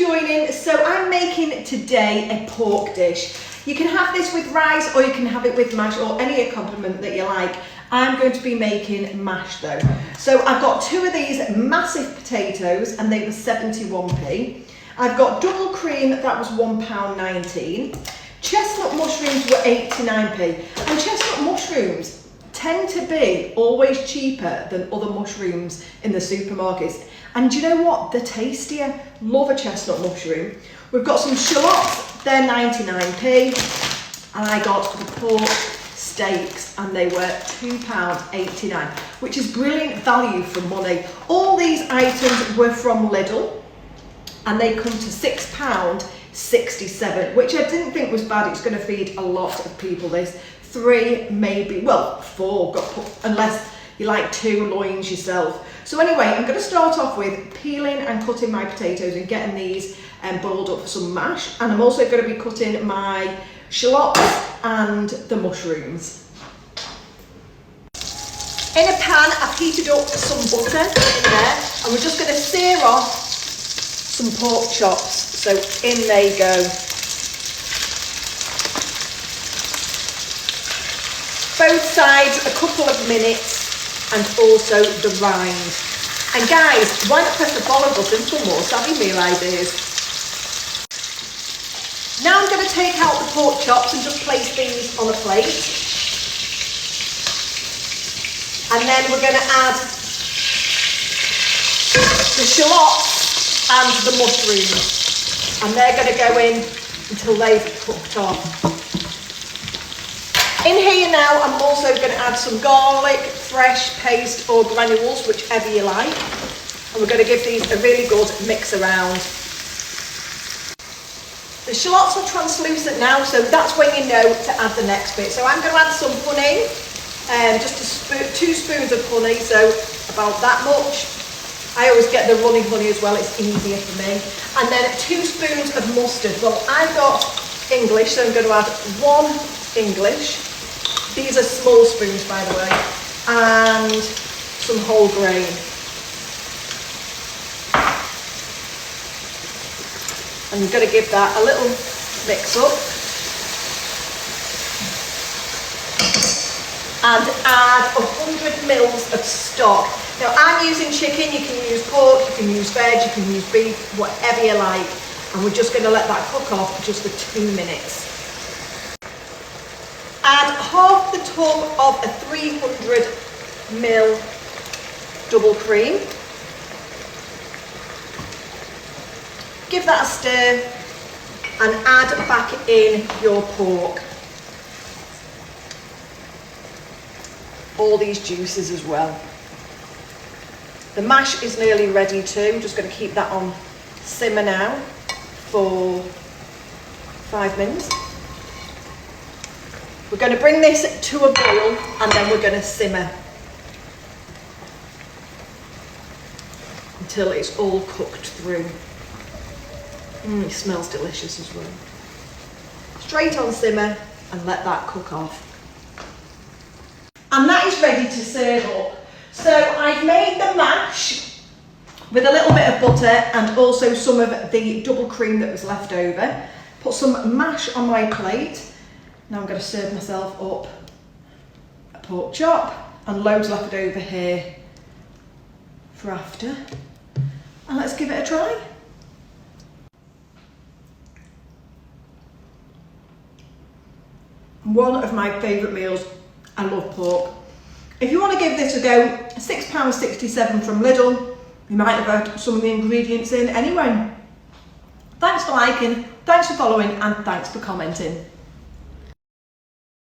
joining. So I'm making today a pork dish. You can have this with rice or you can have it with mash or any accompaniment that you like. I'm going to be making mash though. So I've got two of these massive potatoes and they were 71p. I've got double cream, that was £1.19. Chestnut mushrooms were 89p. And chestnut mushrooms tend to be always cheaper than other mushrooms in the supermarkets. And do you know what? They're tastier. Love a chestnut mushroom. We've got some shallots, they're 99p. And I got the pork steaks and they were £2.89, which is brilliant value for money. All these items were from Lidl and they come to £6.67, which I didn't think was bad. It's going to feed a lot of people. There's 3, maybe, well, 4, unless you like 2 loins yourself. So anyway, I'm going to start off with peeling and cutting my potatoes and getting these boiled up for some mash. And I'm also going to be cutting my shallots and the mushrooms. In a pan, I've heated up some butter in there and we're just going to sear off some pork chops. So in they go. Both sides a couple of minutes and also the rind. And guys, why not press the follow button for more savvy meal ideas? Now I'm going to take out the pork chops and just place these on a plate. And then we're going to add the shallots and the mushrooms. And they're going to go in until they've cooked off. In here now, I'm also going to add some garlic, fresh paste or granules, whichever you like. And we're going to give these a really good mix around. The shallots are translucent now, so that's when you know to add the next bit. So I'm going to add some honey, just 2 spoons of honey, so about that much. I always get the running honey as well, it's easier for me. And then 2 spoons of mustard. Well, I've got English, so I'm going to add 1 English. These are small spoons, by the way, and some whole grain. And I'm going to give that a little mix up. And add 100 mils of stock. Now I'm using chicken, you can use pork, you can use veg, you can use beef, whatever you like. And we're just going to let that cook off just for 2 minutes. Add half the tub of a 300 ml double cream. Give that a stir and add back in your pork. All these juices as well. The mash is nearly ready too. I'm just going to keep that on simmer now for 5 minutes. We're going to bring this to a boil and then we're going to simmer until it's all cooked through. It smells delicious as well. Straight on simmer and let that cook off. And that is ready to serve up. So I've made the mash with a little bit of butter and also some of the double cream that was left over. Put some mash on my plate. Now I'm going to serve myself up a pork chop and loads left over here for after. And let's give it a try. One of my favourite meals. I love pork. If you want to give this a go, £6.67 from Lidl. You might have had some of the ingredients in anyway. Thanks for liking, thanks for following and thanks for commenting.